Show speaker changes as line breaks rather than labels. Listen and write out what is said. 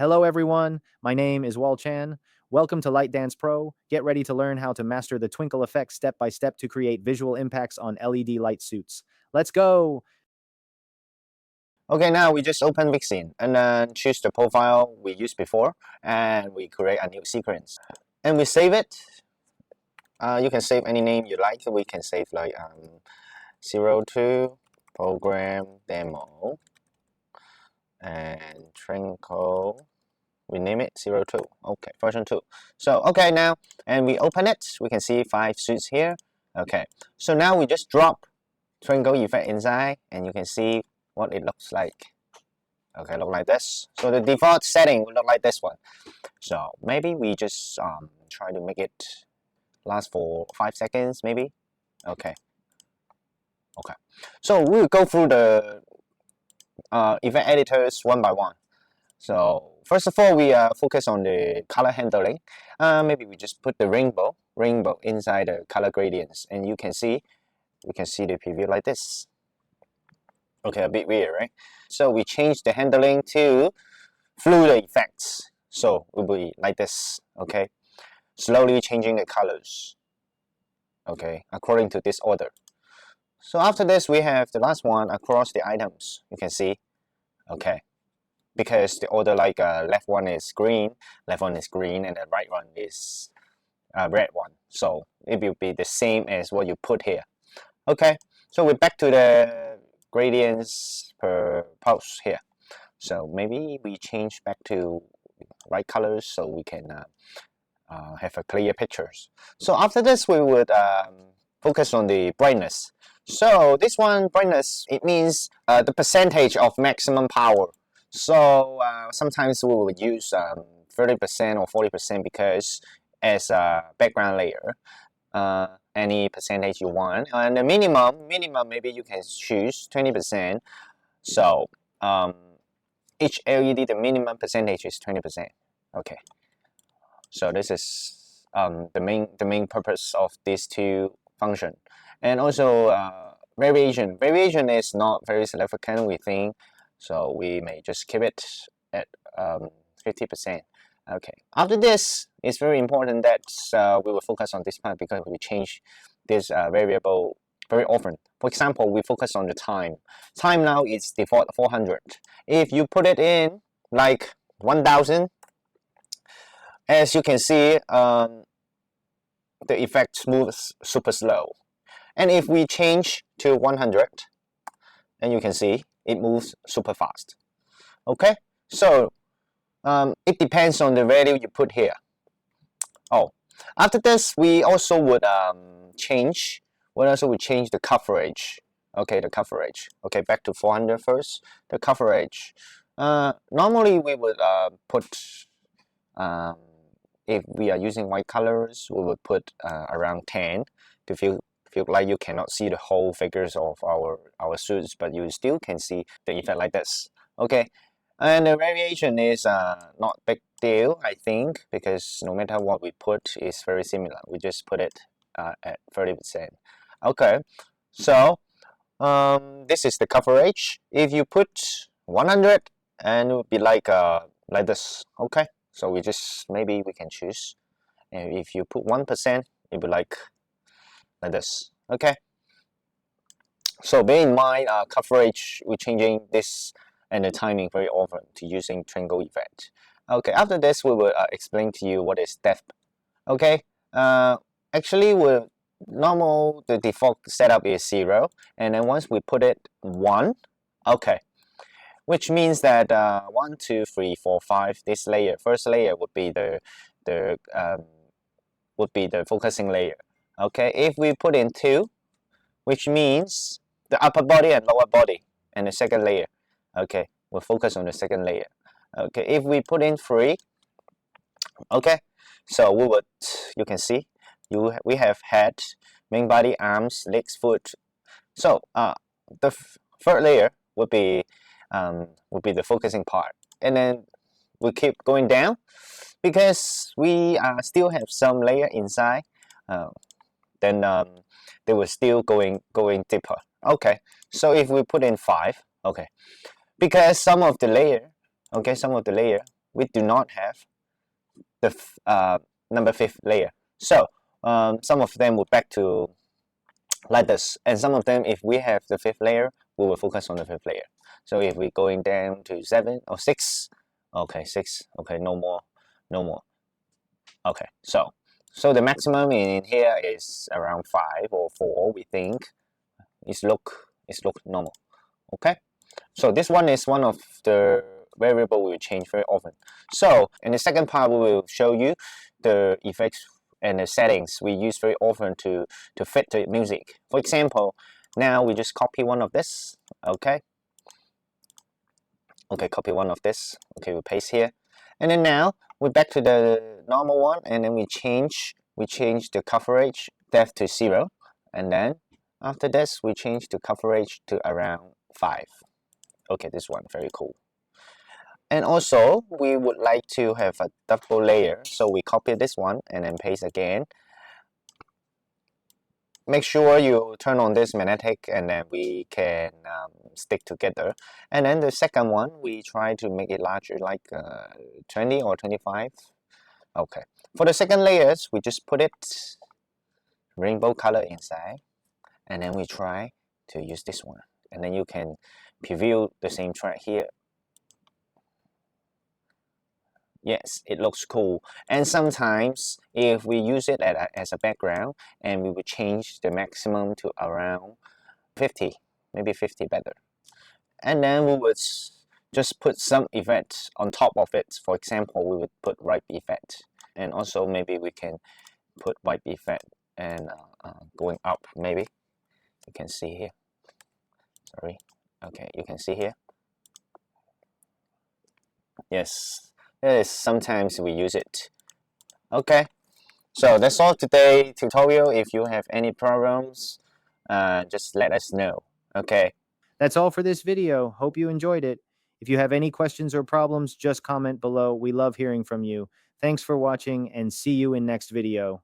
Hello everyone, my name is Wal Chan. Welcome to Light Dance Pro. Get ready to learn how to master the twinkle effect step by step to create visual impacts on LED light suits. Let's go!
Okay, now we just open Vixen and then choose the profile we used before and we create a new sequence. And we save it. You can save any name you like. We can save like 02 program demo and Twinkle. We name it 02. Okay, version 2. So okay now, and we open it. We can see 5 suits here. Okay, so now we just drop Twinkle effect inside, and you can see what it looks like. Okay, look like this. So the default setting will look like this one. So maybe we just try to make it last for 5 seconds, maybe. Okay. Okay. So we'll go through the event editors one by one. So first of all, we focus on the color handling. Maybe we just put the rainbow inside the color gradients, and we can see the preview like this. Okay, a bit weird, right? So we change the handling to fluid effects. So it will be like this. Okay, slowly changing the colors. Okay, according to this order. So after this, we have the last one across the items. You can see. Okay, because the order like left one is green, and the right one is red one. So it will be the same as what you put here. Okay, so we're back to the gradients per pulse here. So maybe we change back to right colors so we can have a clear pictures. So after this, we would focus on the brightness. So this one, brightness, it means the percentage of maximum power. So sometimes we would use 30% or 40% because as a background layer, any percentage you want. And the minimum maybe you can choose 20%. So each LED, the minimum percentage is 20%. Okay. So this is the main purpose of these two functions. And also variation. Variation is not very significant, we think. So we may just keep it at 50%. Okay. After this, it's very important that we will focus on this part because we change this variable very often. For example, we focus on the time. Time now is default 400. If you put it in like 1000, as you can see, the effect moves super slow. And if we change to 100, and you can see it moves super fast. Okay, so it depends on the value you put here. Oh, after this, we also would change. We also would change the coverage. Okay, the coverage. Okay, back to 400 first. The coverage. Normally we would put. If we are using white colors, we would put around 10 to feel like you cannot see the whole figures of our suits, but you still can see the effect like this. Okay, and the variation is not big deal, I think, because no matter what we put is very similar. We just put it at 30%. Okay, so this is the coverage. If you put 100, and it would be like this. Okay, so we just maybe we can choose. And if you put 1%, it would be like this. Okay. So bear in mind, coverage, we're changing this and the timing very often to using twinkle effect. Okay, after this, we will explain to you what is depth. Okay, actually, the default setup is 0, and then once we put it 1, okay, which means that 1, 2, 3, 4, 5. This layer, first layer would be the focusing layer. Okay, if we put in 2, which means the upper body and lower body, and the second layer. Okay, we'll focus on the second layer. Okay, if we put in 3, okay, so you can see, we have head, main body, arms, legs, foot. So the third layer would be the focusing part, and then we keep going down because we still have some layer inside. Then they were still going deeper. Okay, so if we put in 5, okay, because some of the layer we do not have the number 5th layer. So some of them will back to like this, and some of them, if we have the 5th layer, we will focus on the 5th layer. So if we're going down to 7 or 6, okay, 6, okay, no more, no more. Okay, so the maximum in here is around 5 or 4, we think. It's look normal. Okay, so this one is one of the variable we will change very often. So in the second part, we will show you the effects and the settings we use very often to fit the music. For example, now we just copy one of this. Okay, copy one of this. Okay, we paste here, and then now we're back to the normal one, and then we change the coverage depth to 0, and then after this we change the coverage to around 5. Okay, this one very cool. And also we would like to have a double layer, so we copy this one and then paste again. Make sure you turn on this magnetic, and then we can stick together. And then the second one, we try to make it larger, like 20 or 25. Okay, for the second layers, we just put it rainbow color inside, and then we try to use this one, and then you can preview the same track here. Yes, it looks cool. And sometimes if we use it as a background, and we would change the maximum to around 50, maybe 50 better. And then we would just put some effect on top of it. For example, we would put ripe effect, and also maybe we can put wipe effect and going up, maybe. You can see here. Sorry. Okay, you can see here. Yes. Sometimes we use it. Okay, so that's all today tutorial. If you have any problems, just let us know. Okay,
That's all for this video. Hope you enjoyed it. If you have any questions or problems, just comment below. We love hearing from you. Thanks for watching, and see you in next video.